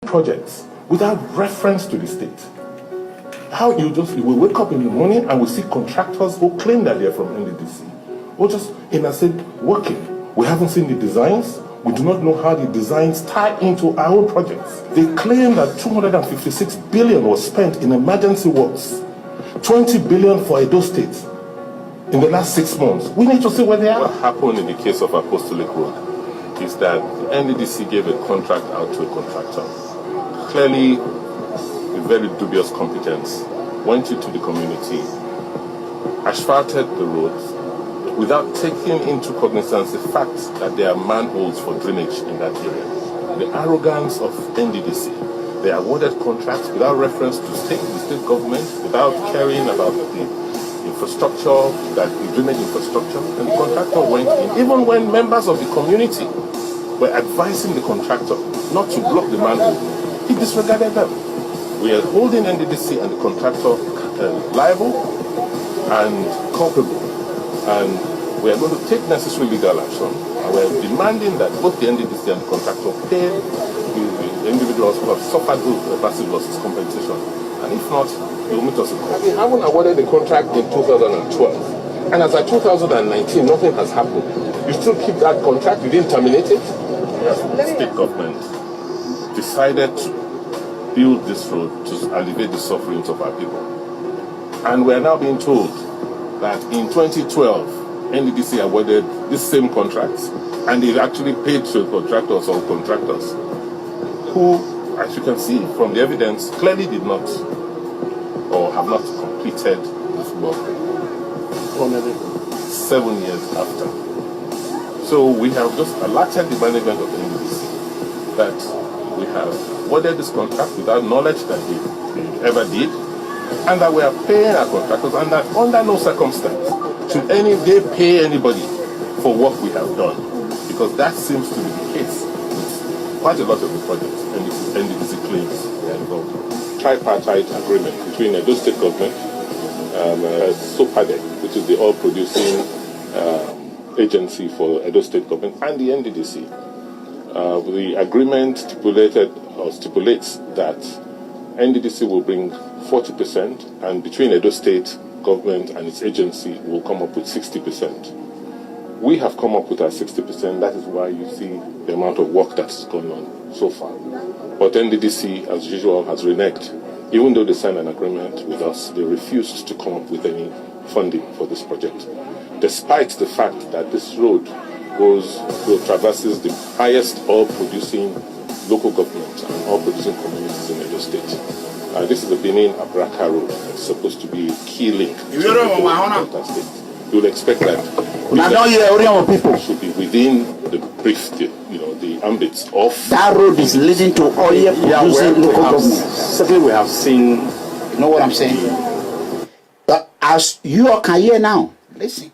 projects without reference to the state. How you wake up in the morning and we see contractors who claim that they're from NDDC, or just in a sense working. We haven't seen the designs. We do not know how the designs tie into our own projects. They claim that 256 billion was spent in emergency works, 20 billion for Edo State in the last 6 months. We need to see where they are. What happened in the case of Apostolic Road is that the NDDC gave a contract out to a contractor. Clearly, with very dubious competence, went into the community, asphalted the roads, without taking into cognizance the fact that there are manholes for drainage in that area. The arrogance of NDDC. They awarded contracts without reference to the state government, without caring about the infrastructure, the drainage infrastructure, and the contractor went in. Even when members of the community were advising the contractor not to block the manhole, he disregarded them. We are holding NDDC and the contractor liable and culpable. And we are going to take necessary legal action. And we are demanding that both the NDDC and the contractor pay the individuals who have suffered massive losses compensation. And if not, they will meet us in court. We haven't awarded the contract in 2012. And as of 2019, nothing has happened. You still keep that contract? You didn't terminate it? Yes, the state government decided to build this road to alleviate the sufferings of our people. And we are now being told that in 2012, NDDC awarded this same contracts, and they actually paid to contractors or contractors who, as you can see from the evidence, clearly did not or have not completed this work 7 years after. So we have just alerted the management of NDDC that we have awarded this contract without knowledge that they ever did, and that we are paying our contractors, and that under no circumstance should they pay anybody for what we have done, because that seems to be the case with quite a lot of the projects NDDC claims they are involved. Tripartite agreement between Edo State government, SOPADEC, which is the oil-producing agency for Edo State government, and the NDDC. The agreement stipulates that NDDC will bring 40%, and between Edo State government and its agency will come up with 60%. We have come up with our 60%. That is why you see the amount of work that's gone on so far. But NDDC, as usual, has reneged. Even though they signed an agreement with us, they refused to come up with any funding for this project, despite the fact that this road traverses the highest oil-producing local government and oil-producing communities in Edo State. This is the Benin-Abraka road. It's supposed to be a key link to the state. You will expect that people should be within the brief, the ambits of that road is leading to oil-producing local government. Certainly, we have seen. You know what I'm saying? But as you all can hear now, listen.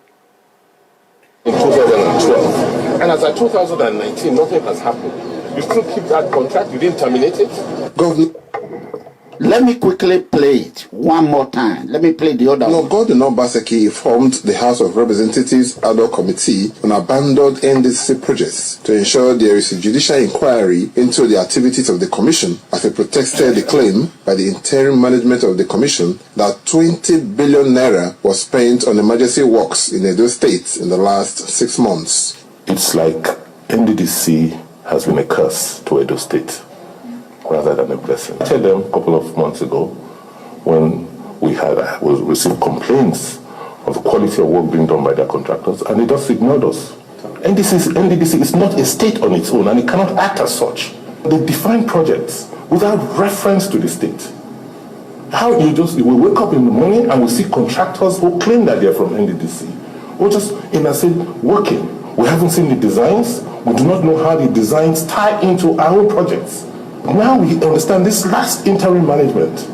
In 2012, and as of 2019, nothing has happened. You still keep that contract? You didn't terminate it? Governor, let me quickly play it one more time. Let me play the other one. Godwin Obaseki formed the House of Representatives ad hoc committee on abandoned NDDC projects to ensure there is a judicial inquiry into the activities of the commission, as it protested the claim by the interim management of the commission that 20 billion naira was spent on emergency works in Edo State in the last 6 months. It's like NDDC has been a curse to Edo State rather than a blessing. I told them a couple of months ago when we received complaints of the quality of work being done by their contractors, and they just ignored us. NDDC is not a state on its own, and it cannot act as such. They define projects without reference to the state. How we wake up in the morning and we see contractors who claim that they're from NDDC, or just in a sense working. We haven't seen the designs. We do not know how the designs tie into our own projects. Now we understand this last interim management,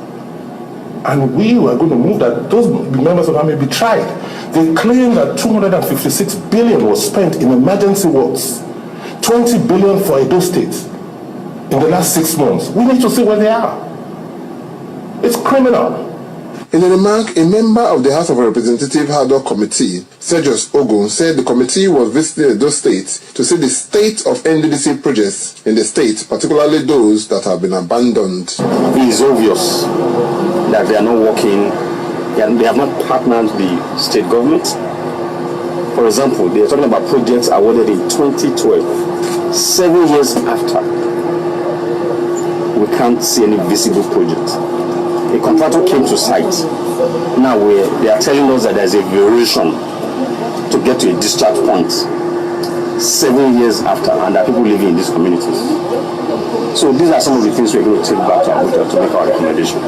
and we are going to move that those members of army be tried. They claim that 256 billion was spent in emergency works, 20 billion for Edo State in the last 6 months. We need to see where they are. It's criminal. In a remark, a member of the House of Representatives ad hoc committee, Sergius Ogun, said the committee was visiting Edo State to see the state of NDDC projects in the state, particularly those that have been abandoned. It is obvious that they are not working, they have not partnered the state government. For example, they are talking about projects awarded in 2012, 7 years after. We can't see any visible project. A contractor came to site. Now they are telling us that there's a variation to get to a discharge point 7 years after, and there are people living in these communities. So these are some of the things we're going to take back to Abuja to make our recommendation.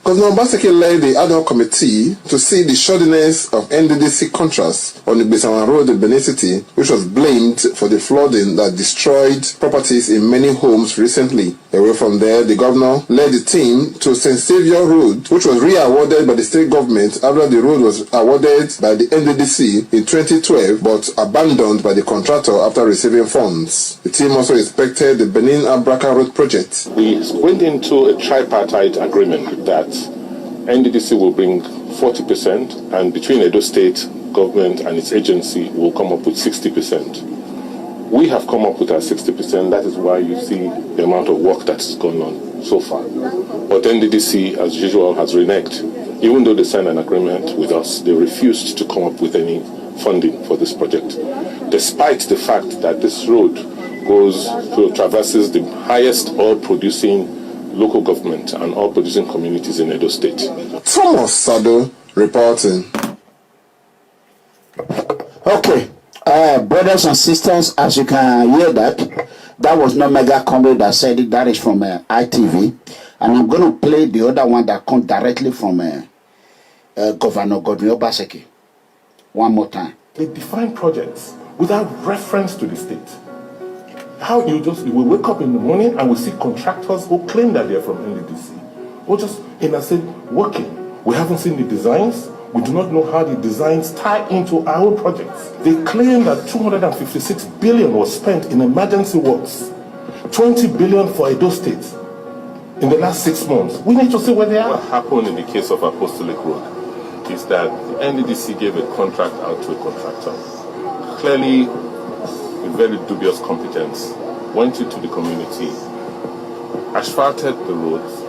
Godwin Obaseki led the ad hoc committee to see the shoddiness of NDDC contracts on the Besawan Road in Benin City, which was blamed for the flooding that destroyed properties in many homes recently. Away from there, the governor led the team to St. Saviour Road, which was re-awarded by the state government after the road was awarded by the NDDC in 2012 but abandoned by the contractor after receiving funds. The team also inspected the Benin-Abraka Road project. We went into a tripartite agreement that NDDC will bring 40%, and between Edo State government and its agency will come up with 60%. We have come up with our 60%. That is why you see the amount of work that's gone on so far. But NDDC, as usual, has reneged. Even though they signed an agreement with us, they refused to come up with any funding for this project, despite the fact that this road traverses the highest oil-producing local government and oil-producing communities in Edo State. Thomas Sado reporting. Okay, brothers and sisters, as you can hear that was not Mega Comrade that said it. That is from ITV, and I'm going to play the other one that comes directly from Governor Godwin Obaseki. One more time. They define projects without reference to the state. How you will wake up in the morning and we see contractors who claim that they're from NDDC, or just in a sense working. We haven't seen the designs. We do not know how the designs tie into our own projects. They claim that 256 billion was spent in emergency works, 20 billion for Edo State in the last 6 months. We need to see where they are. What happened in the case of Apostolic Road is that the NDDC gave a contract out to a contractor. Clearly, with very dubious competence, went into the community, asphalted the roads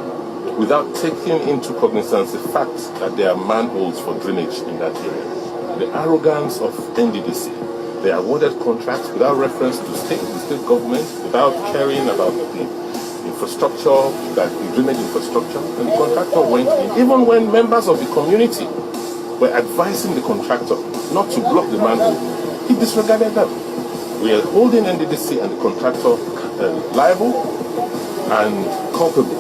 without taking into cognizance the fact that there are manholes for drainage in that area. The arrogance of NDDC. They awarded contracts without reference to the state government, without caring about the infrastructure, the drainage infrastructure, and the contractor went in. Even when members of the community were advising the contractor not to block the manhole, he disregarded them. We are holding NDDC and the contractor liable and culpable,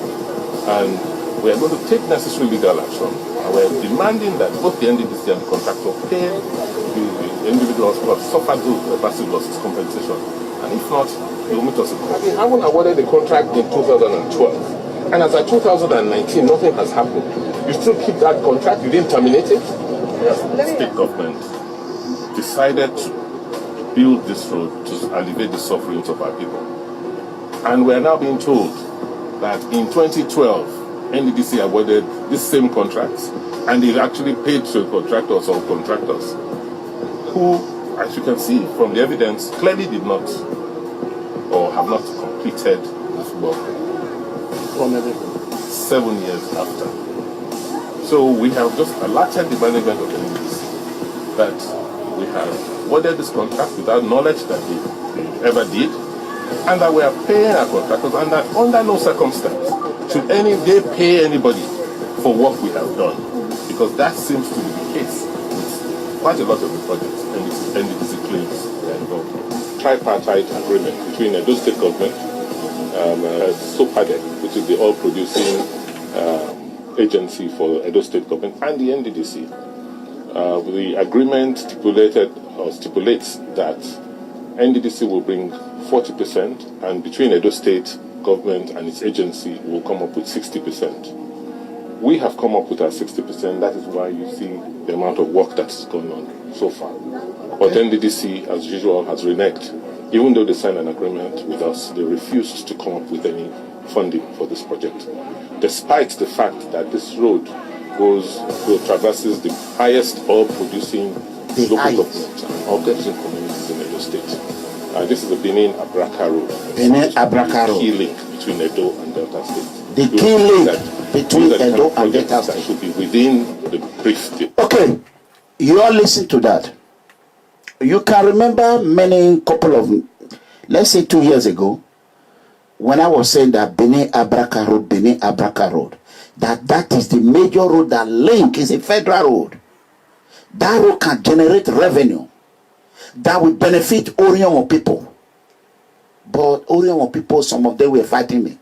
and we are going to take necessary legal action. And we are demanding that both the NDDC and the contractor pay the individuals who have suffered those passive losses compensation, and if not, they will meet us in court. We haven't awarded the contract in 2012, and as of 2019, nothing has happened. You still keep that contract? You didn't terminate it? Yes. The state government decided to build this road to alleviate the sufferings of our people. And we are now being told that in 2012, NDDC awarded this same contracts, and they actually paid to contractors or contractors who, as you can see from the evidence, clearly did not or have not completed this work 7 years after. So we have just alerted the management of NDDC that we have awarded this contract without knowledge that they ever did, and that we are paying our contractors, and that under no circumstance should they pay anybody for what we have done, because that seems to be the case with quite a lot of the projects NDDC claims they are involved. Tripartite agreement between the State government, SOPADEC, which is the oil-producing agency for Edo State government, and the NDDC. The agreement stipulates that NDDC will bring 40%, and between Edo State government and its agency will come up with 60%. We have come up with our 60%. That is why you see the amount of work that's gone on so far. But NDDC, as usual, has reneged. Even though they signed an agreement with us, they refused to come up with any funding for this project, despite the fact that this road traverses the highest oil-producing The local highest. governments and oil-producing communities in Edo State. This is the Benin-Abraka Road. Benin-Abraka The Road. key link between Edo and Delta State. The Those key are link that- between those are the Edo kind of and Delta projects that State. should be within the brief state. Okay, you all listen to that. You can remember couple of, let's say 2 years ago, when I was saying that Benin-Abraka Road, that is the major road that link is a federal road. That road can generate revenue that will benefit Orion people. But Orion people, some of them were fighting me.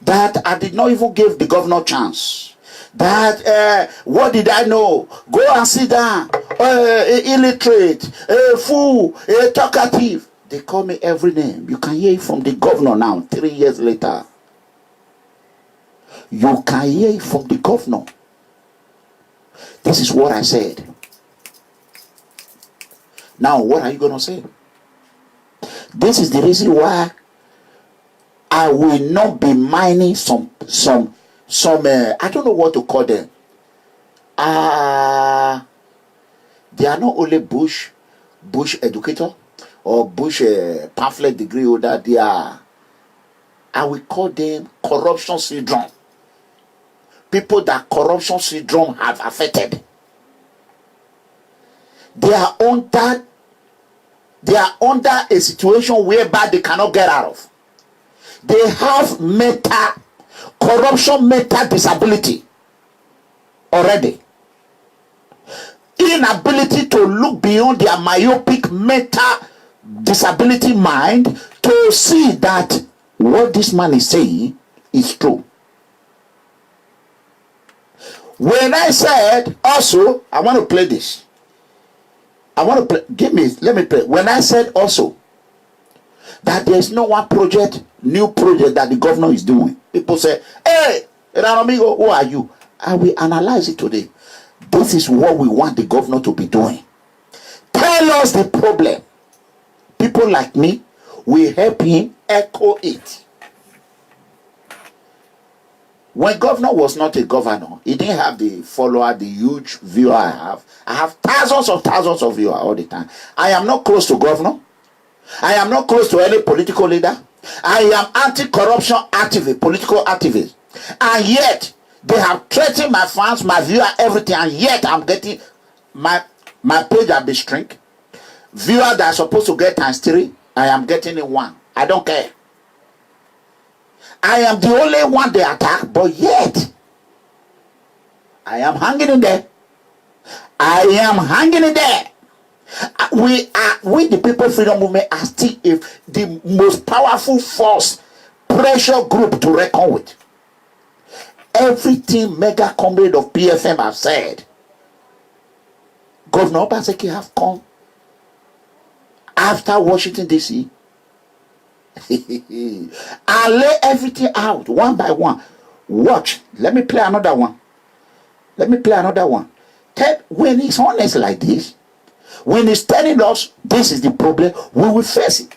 That I did not even give the governor chance. That what did I know? Go and sit down. Illiterate, fool, talkative. They call me every name. You can hear it from the governor now, 3 years later. You can hear it from the governor. This is what I said. Now, what are you going to say? This is the reason why I will not be mining some I don't know what to call them. They are not only bush educator or bush pamphlet degree holder. They are, I will call them corruption syndrome. People that corruption syndrome have affected. They are under a situation whereby they cannot get out of. They have corruption disability already. Inability to look beyond their myopic disability mind to see that what this man is saying is true. When I said also, I want to play this. Let me play. When I said also that there's no one new project that the governor is doing, people say, hey, Amigo, who are you? I will analyze it today. This is what we want the governor to be doing. Tell us the problem. People like me will help him echo it. When governor was not a governor, he didn't have the follower, the huge viewer I have. I have thousands of viewers all the time. I am not close to governor. I am not close to any political leader. I am anti-corruption activist, political activist. And yet, they have threatened my fans, my viewer, everything. And yet, I'm getting my page have been shrink. Viewer that are supposed to get ×3, I am getting it 1. I don't care. I am the only one they attack, but yet I am hanging in there. I am hanging in there. We the People Freedom Movement are still the most powerful force, pressure group to reckon with. Everything mega comrade of PFM have said. Governor Obaseki have come after Washington DC. I lay everything out one by one. Watch. Let me play another one. When he's honest like this, when he's telling us this is the problem, we will face it.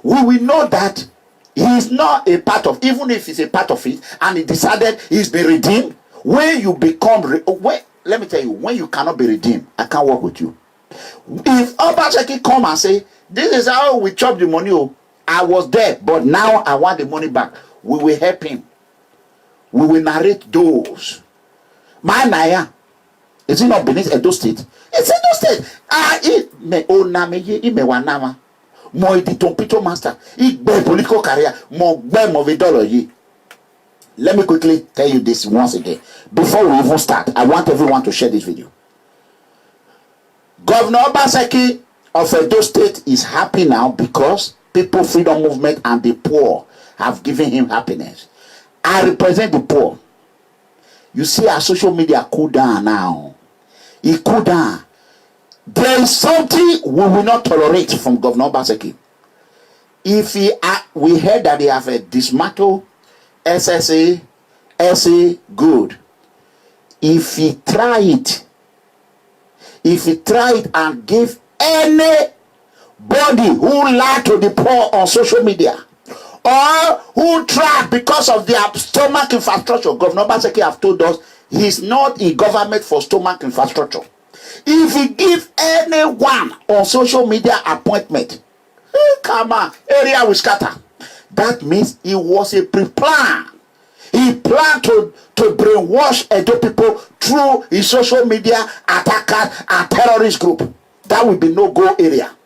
We will know that he is not a part of, even if he's a part of it, and he decided he's been redeemed. When you become, let me tell you, when you cannot be redeemed, I can't work with you. If Obaseki come and say, this is how we chop the money, I was there, but now I want the money back. We will help him. We will narrate those. My Naya, is it not beneath Edo State? It's Edo State. Master. Political career. Let me quickly tell you this once again. Before we even start, I want everyone to share this video. Governor Obaseki of Edo State is happy now because People Freedom Movement and the poor have given him happiness. I represent the poor. You see our social media cool down now. It cool down. There is something we will not tolerate from Governor Obaseki. If we heard that they have a dismantle SSA, SA, good. If he try it and give anybody who lie to the poor on social media or who try because of their stomach infrastructure, Governor Obaseki have told us He's not in government for stomach infrastructure. If he give anyone on social media appointment, come on, area will scatter. That means it was a pre-plan. He planned to brainwash Edo people through his social media attackers and terrorist group. That will be no-go area.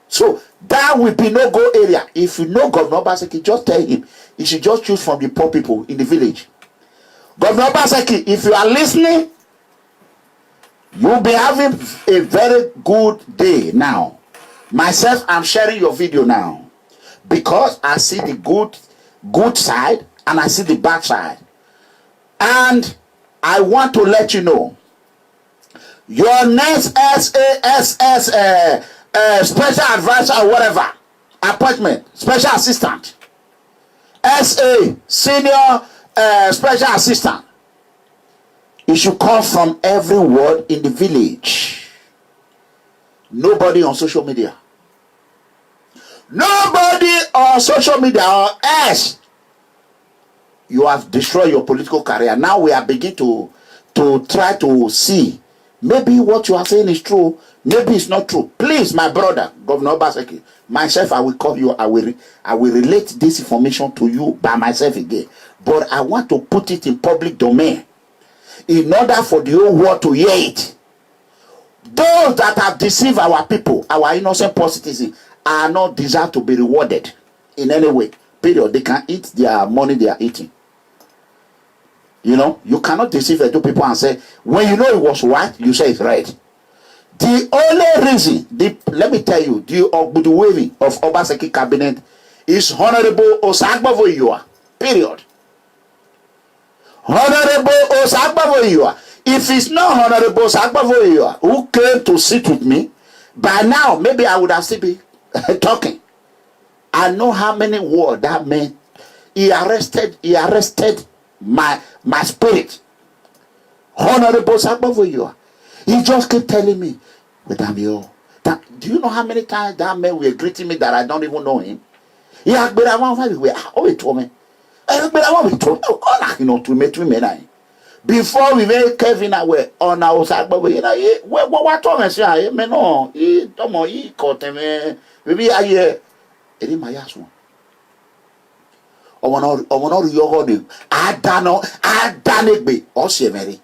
So that will be no-go area. If you know Godwin Obaseki, just tell him he should just choose from the poor people in the village. Godwin Obaseki, if you are listening, you'll be having a very good day now. Myself, I'm sharing your video now because I see the good side and I see the bad side. And I want to let you know, your next SASS special advisor or whatever appointment, special assistant, SA senior special assistant, it should come from every ward in the village. Nobody on social media. Nobody on social media, or else you have destroyed your political career. Now we are beginning to try to see maybe what you are saying is true, maybe it's not true. Please, my brother, Governor Obaseki, myself, I will call you, I will relate this information to you by myself again. But I want to put it in public domain in order for the whole world to hear it. Those that have deceived our people, our innocent poor citizens, are not deserved to be rewarded in any way. Period. They can eat their money they are eating. You know, you cannot deceive the two people and say, when you know it was white, you say it's red. The only reason, let me tell you, the waving of Obaseki cabinet is Honorable Osagbafoyua. Period. Honorable Osagbafoyua. If it's not Honorable Osagbafoyua who came to sit with me, by now maybe I would have still be talking. I know how many words that meant. He arrested my spirit. Honorable Osagbafoyua. He just kept telling me, Madam Yo, do you know how many times that man were greeting me that I don't even know him? He had been around told me. Before we made Kevin away on our Osagbafoyua, what told me say, me no, he caught him, maybe I hear, it is my ass one. Ọmọ yọgọ adanegbe ọsẹmẹri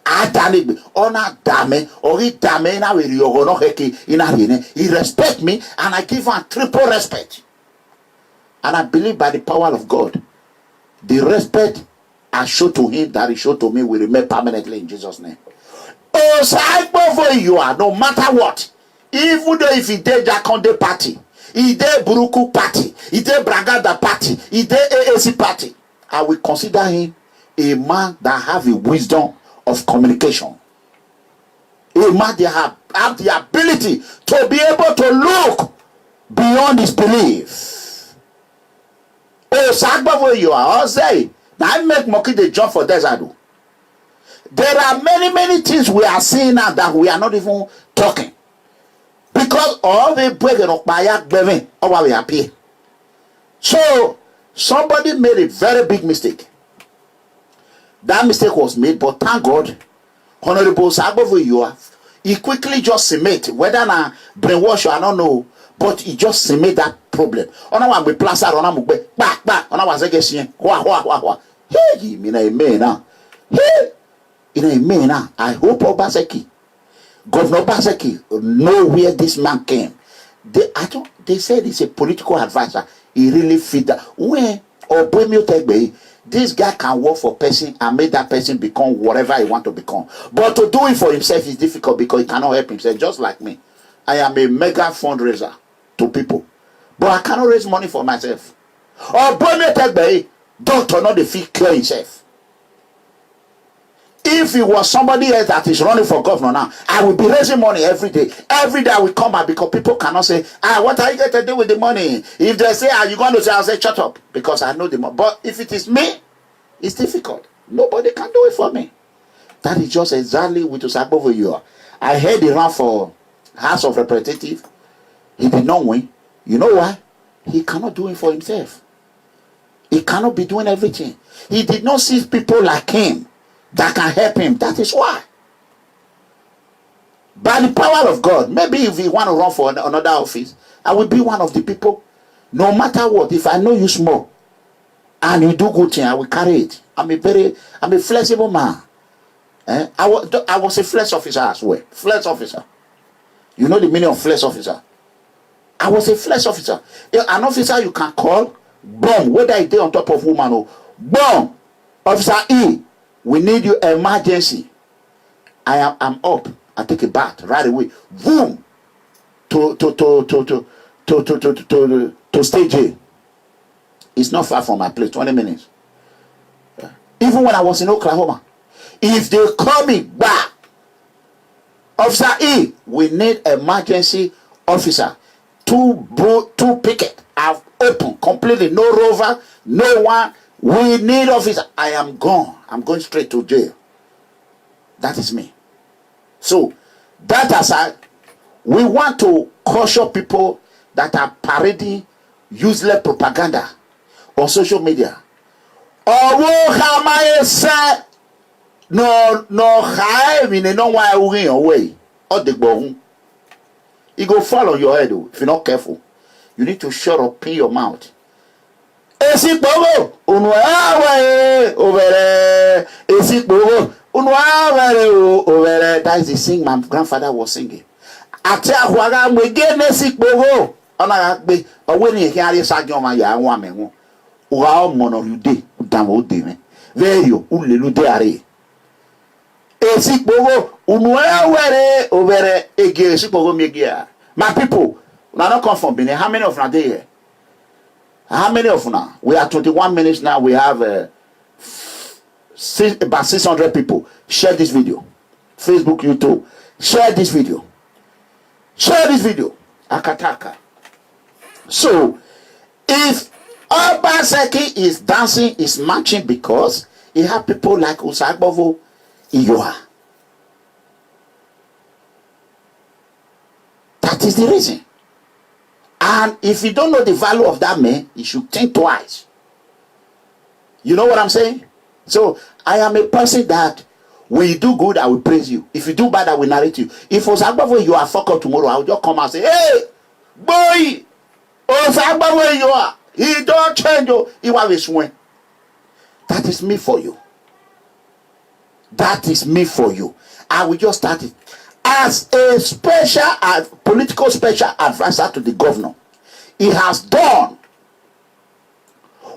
adanegbe ọna dame ori dame na weri yọgọ no heke ina rene. He respect me and I give him triple respect, and I believe by the power of God, the respect I show to him that he showed to me will remain permanently in Jesus' name. Osagbafoyua, no matter what, even though if he did Jakonde party, he did Buruku party, he did Bragada party, he did AAC party, I will consider him a man that have a wisdom of communication. A man that have the ability to be able to look beyond his belief. Osagbafoyua, I'll say, now I make monkey the jump for desert. There are many things we are seeing now that we are not even talking. Because all the breaking of my baby, we happy. So somebody made a very big mistake. That mistake was made, but thank God, Honorable Osagbafoyua, he quickly just cement, whether na brainwash or I don't know, but he just cement that problem. Ona wa be plaza ona mu gbe pa ona wa zege sien wa hey me na amen na hey in amen na. I hope Obaseki, Governor Obaseki, know where this man came. They said he's a political advisor. He really fit that. When this guy can work for person and make that person become whatever he want to become. But to do it for himself is difficult because he cannot help himself. Just like me, I am a mega fundraiser to people, but I cannot raise money for myself. Or doctor not the fee clear himself. If it was somebody else that is running for governor now, I will be raising money every day. Every day I will come out because people cannot say, what are you going to do with the money? If they say, are you going to say, I'll say, shut up, because I know the money. But if it is me, it's difficult. Nobody can do it for me. That is just exactly with Osagbafoyua. I heard he ran for House of Representatives. He did not win. You know why? He cannot do it for himself. He cannot be doing everything. He did not see people like him that can help him. That is why. By the power of God, maybe if you want to run for another office, I will be one of the people. No matter what, if I know you small and you do good thing, I will carry it. I'm a flexible man. I was a flex officer as well. Flex officer. You know the meaning of flex officer. I was a flex officer. An officer you can call, boom, whether it's on top of woman or boom, Officer E, we need you emergency. I'm up. I take a bath right away. Boom. To stage A. It's not far from my place. 20 minutes. Even when I was in Oklahoma, if they call me back, Officer E, we need emergency officer. Two picket have opened completely. No rover, no one. We need officer. I am gone. I'm going straight to jail. That is me. So, that aside, we want to caution people that are parading useless propaganda on social media. Away. Or the bone. It go fall on your head if you're not careful. You need to shut up, pin your mouth. Esi bogo, unwawe over there. Esi bogo, unwawe over there. That is the sing my grandfather was singing. Ate ahwaga mwege nesi bogo. Ona be awani hiari sajoma ya wame wo. Uwa mono rude udamo udeme. Veyo ulelude are. Esi bogo unwawe over there. Ege esi bogo megia. My people, now don't come from Benin. How many of you are there? How many of you now? We are 21 minutes now. We have about 600 people. Share this video. Facebook, YouTube. Share this video. Share this video. Akataka. So, if Obaseki is dancing, is marching because he have people like Usagbovo, Iyoha. That is the reason. And if you don't know the value of that man, you should think twice. You know what I'm saying? So, I am a person that when you do good, I will praise you. If you do bad, I will narrate you. If Osagbawo you are fucked up tomorrow, I will just come and say, hey, boy, Osagbawo you are. He don't change you. He will swing. That is me for you. That is me for you. I will just start it. As a political special advisor to the governor, he has done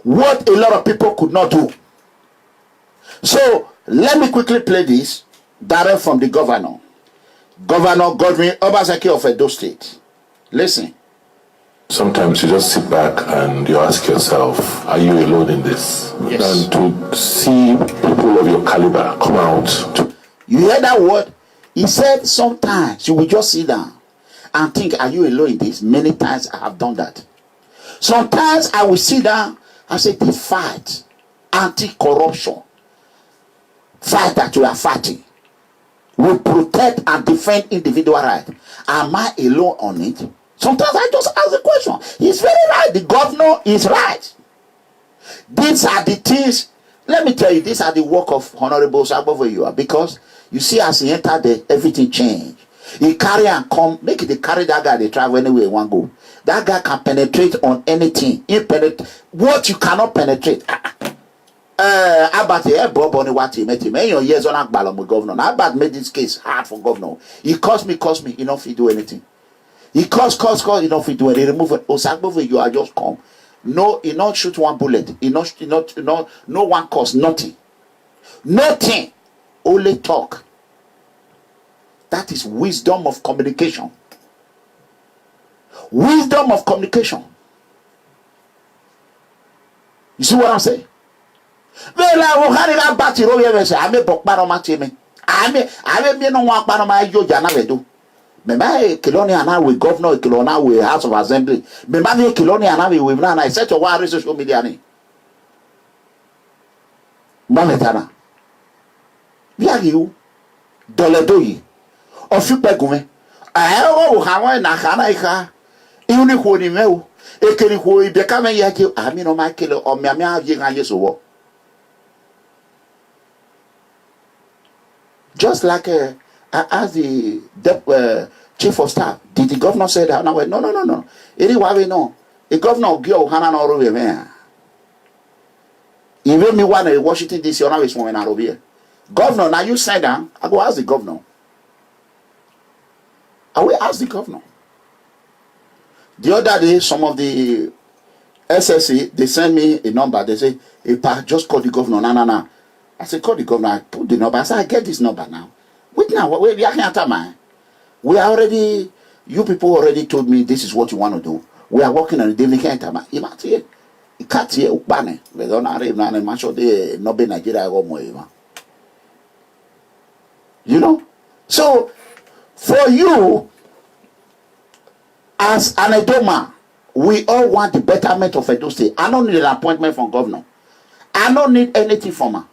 what a lot of people could not do. So, let me quickly play this direct from the governor. Governor Godwin Obaseki of Edo State. Listen. Sometimes you just sit back and you ask yourself, are you alone in this? Yes. And to see people of your caliber come out. You hear that word? He said sometimes you will just sit down and think, are you alone in this? Many times I have done that. Sometimes I will sit down and say, this fight, anti-corruption, fight that we are fighting, will protect and defend individual rights. Am I alone on it? Sometimes I just ask the question. He's very right. The governor is right. These are the things. Let me tell you, these are the work of Honorable Sagbovoyua, because you see, as he entered there, everything changed. He carry and come, make it, they carry that guy, they travel anywhere he want go. That guy can penetrate on anything. What you cannot penetrate. Abat what he met him. Your years on Akbalom with governor. Abat made this case hard for governor. He cost me enough to do anything. He cost enough to do it. He remove it. Osagbovo, you are just come. No, he not shoot one bullet. No one cost nothing. Nothing. Only talk. That is wisdom of communication. Wisdom of communication. You see what I'm saying? Remember, Kiloni and with governor, Kilona with House of Assembly. Remember, Kiloni and with Nana. I said to one social media. Mametana. Via you, Doledoyi, or Fupegume. I have na Hanaika. Even if we know, it can be become a yaki. I mean, on my killer or Mamma Yin and Yeso. Just like I asked the chief of staff, did the governor say that? And I went, no. Anyway, no. The governor give Hana no man. Even me one in Washington DC, on is one in here. Governor, now you sit down. I go ask the governor. I will ask the governor. The other day, some of the SSC, they send me a number. They say, hey, pa, just call the governor. No. I said, call the governor. I put the number. I said, I get this number now. Wait now, we are here, man. We are already, you people already told me this is what you want to do. We are working on the Vindicating. You can't hear Ukbane. We don't have much of the Nobe Nigeria. You know? So, for you, as an Edoma, we all want the betterment of Edo State. I don't need an appointment from governor. I don't need anything from her.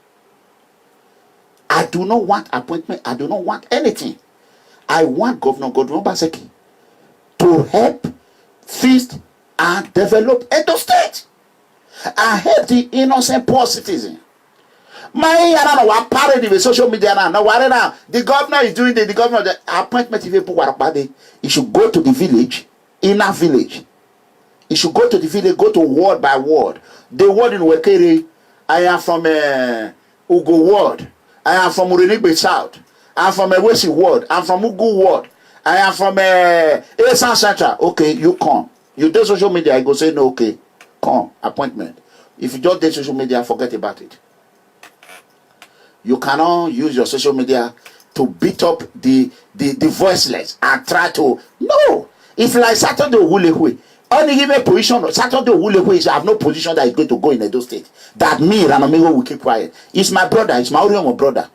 I do not want appointment. I do not want anything. I want Governor Godwin Obaseki to help feast and develop Edo State. I help the innocent poor citizen. I don't know what parody with social media now. Now, the governor is doing the governor the appointment. If you he should go to the village, inner village. He should go to the village, go to ward by ward. The ward in Wekere, I am from Ugo ward. I am from Urinigbe South. I am from Ewesi ward. I am from Ugu ward. I am from Esan Central. Okay, you come. You do social media, I go say no, okay. Come, appointment. If you don't do social media, forget about it. You cannot use your social media to beat up the voiceless and try to. No. It's like Saturday Wulehui. Only give a position. Saturday Wulehui is have no position that is going to go in Edo State. That me, Ranamigo, will keep quiet. It's my brother. It's my Orion brother.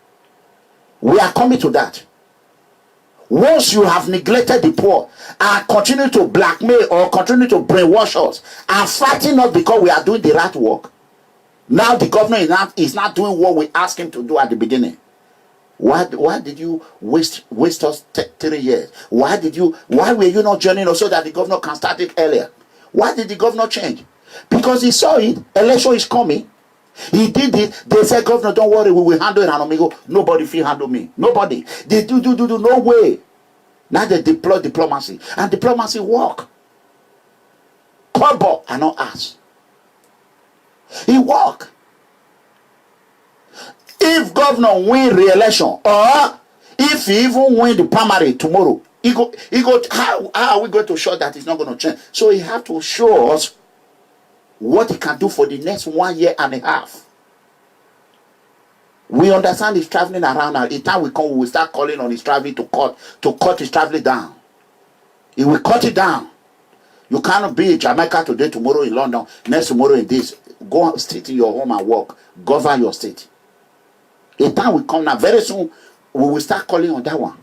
We are coming to that. Once you have neglected the poor and continue to blackmail or continue to brainwash us and fighting us because we are doing the right work, now the governor is not doing what we asked him to do at the beginning. Why did you waste us 3 years? Why were you not joining us so that the governor can start it earlier? Why did the governor change? Because he saw it. Election is coming. He did it. They said, governor, don't worry, we will handle it. And amigo, nobody will handle me. Nobody. They do, no way. Now they deploy diplomacy. And diplomacy work. Kobo and not us. He work. If governor win re-election, or if he even win the primary tomorrow, he go. How are we going to show that it's not going to change? So he have to show us what he can do for the next 1 year and a half. We understand he's traveling around now. The time we come, we will start calling on his traveling to cut his traveling down. He will cut it down. You cannot be in Jamaica today, tomorrow in London, next tomorrow in this. Go sit in your home and work. Govern your state. The time will come now. Very soon, we will start calling on that one.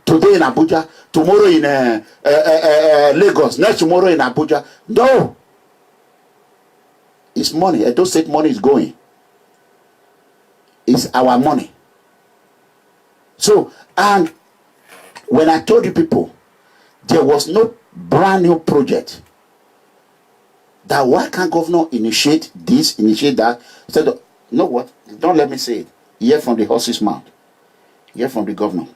Today in Abuja, tomorrow in Lagos, next tomorrow in Abuja. No. It's money. Edo State money is going. It's our money. So, and when I told you people, there was no brand new project. That why can't governor initiate this, initiate that? Instead of, you know what? Don't let me say it. Hear from the horse's mouth. Hear from the governor.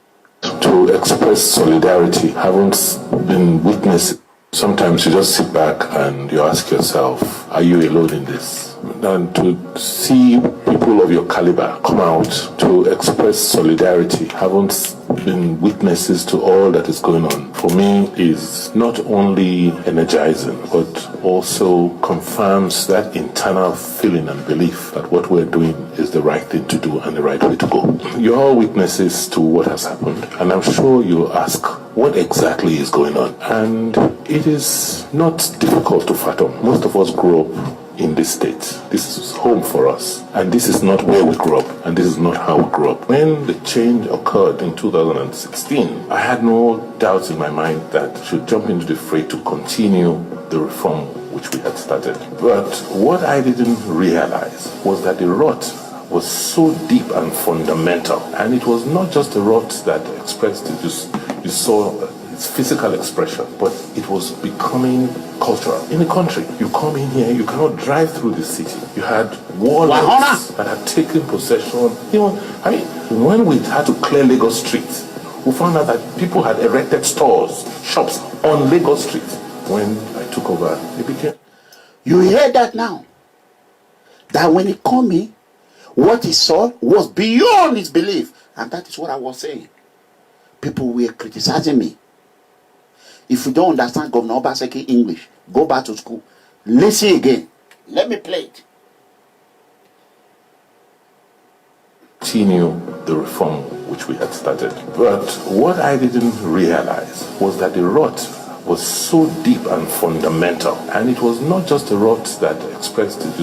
To express solidarity, haven't been witnessing. Sometimes you just sit back and you ask yourself, are you alone in this? And to see people of your caliber come out to express solidarity, haven't been witnesses to all that is going on, for me is not only energizing, but also confirms that internal feeling and belief that what we're doing is the right thing to do and the right way to go. You're all witnesses to what has happened, and I'm sure you'll ask, what exactly is going on? And it is not difficult to fathom. Most of us grew up in this state. This is home for us, and this is not where we grew up, and this is not how we grew up. When the change occurred in 2016, I had no doubts in my mind that I should jump into the fray to continue the reform which we had started. But what I didn't realize was that the rot was so deep and fundamental, and it was not just a rot that expressed it, you saw its physical expression, but it was becoming cultural. In the country, you come in here, you cannot drive through the city. You had warlords that had taken possession. When we had to clear Lagos streets, we found out that people had erected stores, shops on Lagos Street. When I took over, it became... You hear that now? That when he come in, what he saw was beyond his belief. And that is what I was saying. People were criticizing me. If you don't understand Governor Obaseki English, go back to school. Listen again. Let me play it. Continue the reform which we had started. But what I didn't realize was that the rot was so deep and fundamental. And it was not just a rot that expressed it,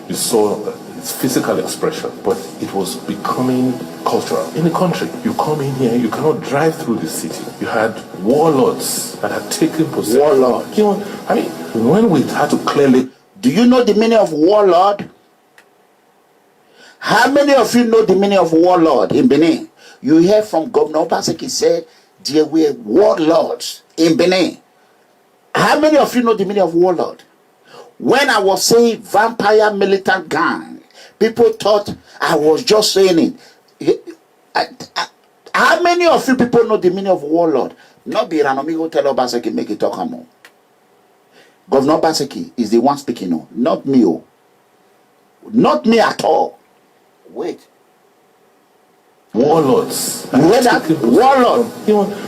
you saw its physical expression, but it was becoming cultural. In the country, you come in here, you cannot drive through the city. You had warlords that had taken possession. Warlords. When we had to clearly... Do you know the meaning of warlord? How many of you know the meaning of warlord in Benin? You hear from Governor Obaseki said there were warlords in Benin. How many of you know the meaning of warlord? When I was saying vampire militant gang, people thought I was just saying it. How many of you people know the meaning of warlord? Not be Ranomigo tell Obaseki make it talk more. Governor Obaseki is the one speaking now, not me. Oh. Not me at all. Wait. Warlords. You hear that? Warlord.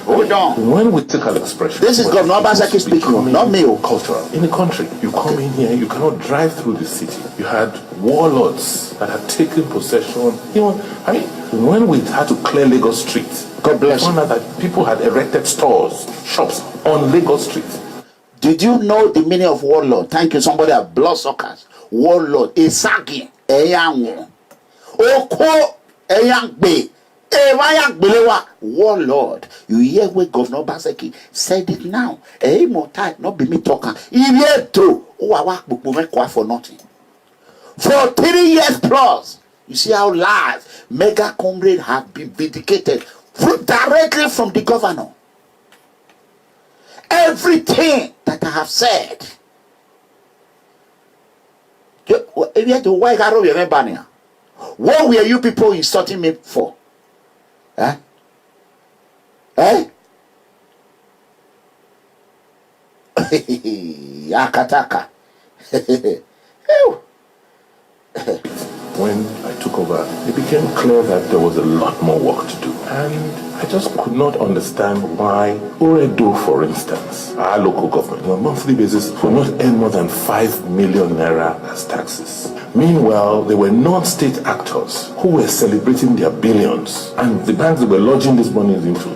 Hold on. When we take an expression... This is Governor Obaseki speaking, not me. Cultural. In the country, you come in here, you cannot drive through the city. You had warlords that had taken possession. When we had to clear Lagos Street, God bless you. We found out that people had erected stores, shops on Lagos Street. Did you know the meaning of warlord? Thank you. Somebody have bloodsuckers. Warlord. Isagi. Eyanwo. Oko. Eyangbe. Warlord. You hear where Governor Obaseki said it now. More time, not be me talking. If true, for nothing. For 3 years plus, you see how live mega comrade have been vindicated directly from the governor. Everything that I have said. What were you people insulting me for? Eh? Eh? Yakataka. When I took over, it became clear that there was a lot more work to do. And I just could not understand why Oredo, for instance, our local government, on a monthly basis, would not earn more than 5 million naira as taxes. Meanwhile, there were non-state actors who were celebrating their billions, and the banks they were lodging these monies into.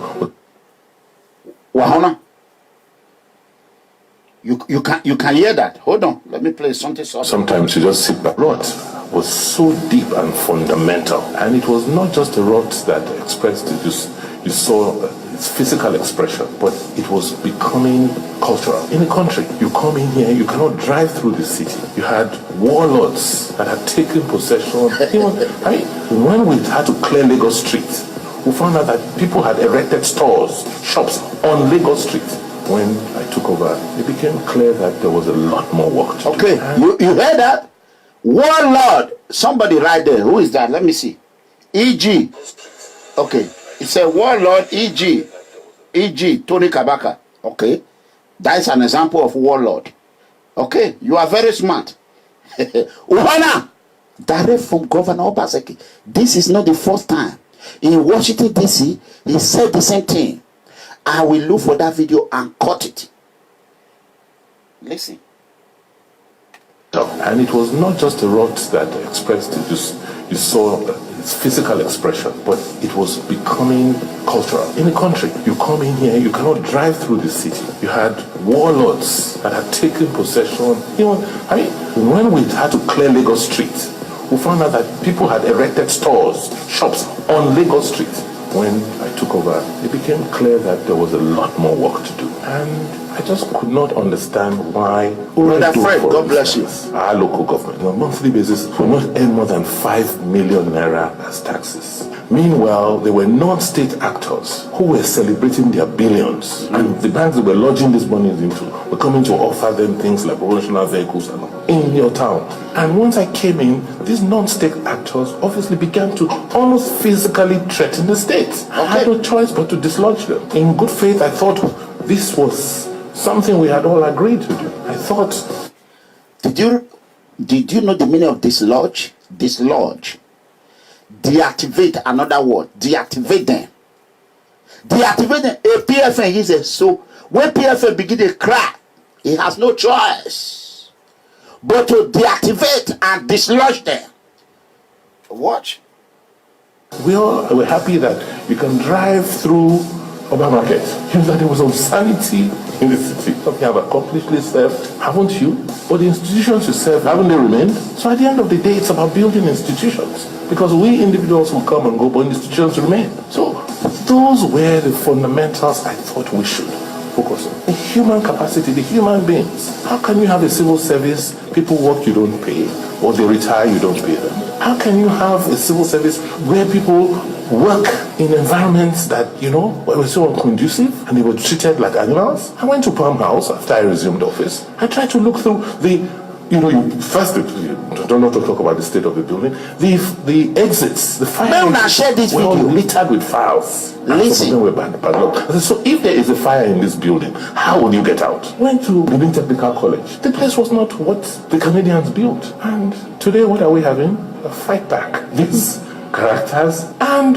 Wahona, you can hear that. Hold on, let me play something soft. Sometimes you just sit back. Rot was so deep and fundamental, and it was not just a rot that expressed it. You saw its physical expression, but it was becoming cultural. In the country, you come in here, you cannot drive through the city. You had warlords that had taken possession. When we had to clear Lagos Street, we found out that people had erected stores, shops on Lagos Street. When I took over, it became clear that there was a lot more work to do. Okay, you heard that? Warlord. Somebody right there. Who is that? Let me see. E.G. Okay. It's a warlord, E.G. E.G. Tony Kabaka. Okay. That is an example of warlord. Okay. You are very smart. Uhana. Direct from Governor Obaseki. This is not the first time. In Washington, D.C., he said the same thing. I will look for that video and cut it. Listen. And it was not just a rot that expressed it. You saw its physical expression, but it was becoming cultural. In the country, you come in here, you cannot drive through the city. You had warlords that had taken possession. When we had to clear Lagos Street, we found out that people had erected stores, shops on Lagos Street. When I took over, it became clear that there was a lot more work to do. And I just could not understand why Brother Fred, God bless you. Our local government, on a monthly basis, will not earn more than 5 million naira as taxes. Meanwhile, there were non-state actors who were celebrating their billions, and the banks that were lodging these monies into were coming to offer them things like promotional vehicles and in your town. And once I came in, these non-state actors obviously began to almost physically threaten the state. I had no choice but to dislodge them. In good faith, I thought this was something we had all agreed to do. I thought... Did you know the meaning of dislodge? Dislodge. Deactivate, another word. Deactivate them. Deactivate them. A PFN is a so when PFN begin to cry, he has no choice but to deactivate and dislodge them. Watch. We all were happy that you can drive through Urban Market. You know that there was insanity in the city. You have accomplished this theft, haven't you? But the institutions you serve, haven't they remained? So at the end of the day, it's about building institutions. Because we individuals will come and go, but institutions remain. So those were the fundamentals I thought we should focus on. The human capacity, the human beings. How can you have a civil service, people work, you don't pay, or they retire, you don't pay them? How can you have a civil service where people work in environments that, you know, were so unconducive and they were treated like animals? I went to Palm House after I resumed office. I tried to look through the, you know, you don't know to talk about the state of the building. The exits, the fire exits were all littered with files. Listen. So if there is a fire in this building, how will you get out? Went to Benin Technical College. The place was not what the Canadians built. And today what are we having? A fight back. These characters and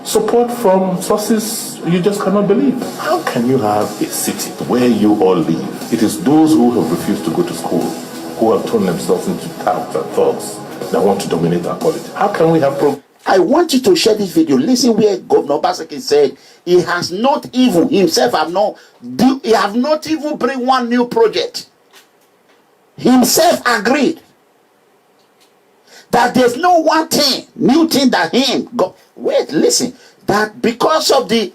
support from sources you just cannot believe. How can you have a city where you all live? It is those who have refused to go to school, who have turned themselves into touts and thugs that want to dominate our politics. How can we have I want you to share this video. Listen where Governor Obaseki said he has not even himself he have not even bring one new project. Himself agreed that there's no one thing, new thing that him go. Wait, listen. That because of the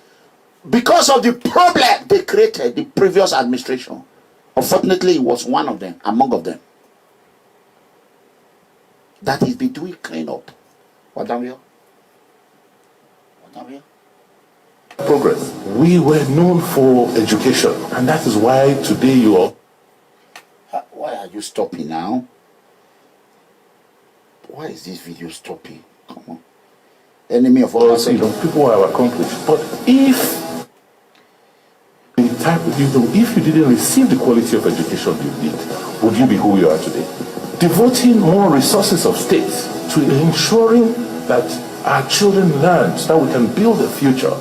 problem they created, the previous administration. Unfortunately, he was one of them, among them. That he's been doing clean up. Progress. We were known for education, and that is why today you are. Why are you stopping now? Why is this video stopping? Come on. Enemy of all, you know, people have accomplished. But if if you didn't receive the quality of education you did, would you be who you are today? Devoting more resources of state to ensuring that our children learn so that we can build a future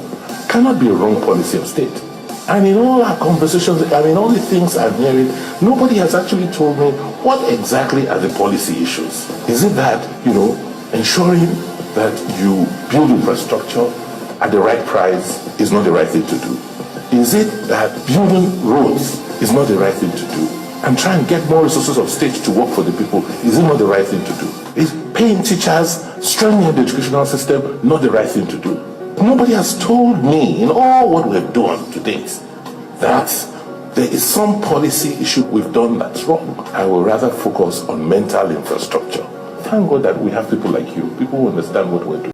cannot be a wrong policy of state. And in all our conversations, I mean, all the things I'm hearing, nobody has actually told me what exactly are the policy issues. Is it that, you know, ensuring that you build infrastructure at the right price is not the right thing to do? Is it that building roads is not the right thing to do? And try and get more resources of state to work for the people, is it not the right thing to do? Is paying teachers, strengthening the educational system not the right thing to do? Nobody has told me in all what we've done to date that there is some policy issue we've done that's wrong. I will rather focus on mental infrastructure. Thank God that we have people like you, people who understand what we're doing.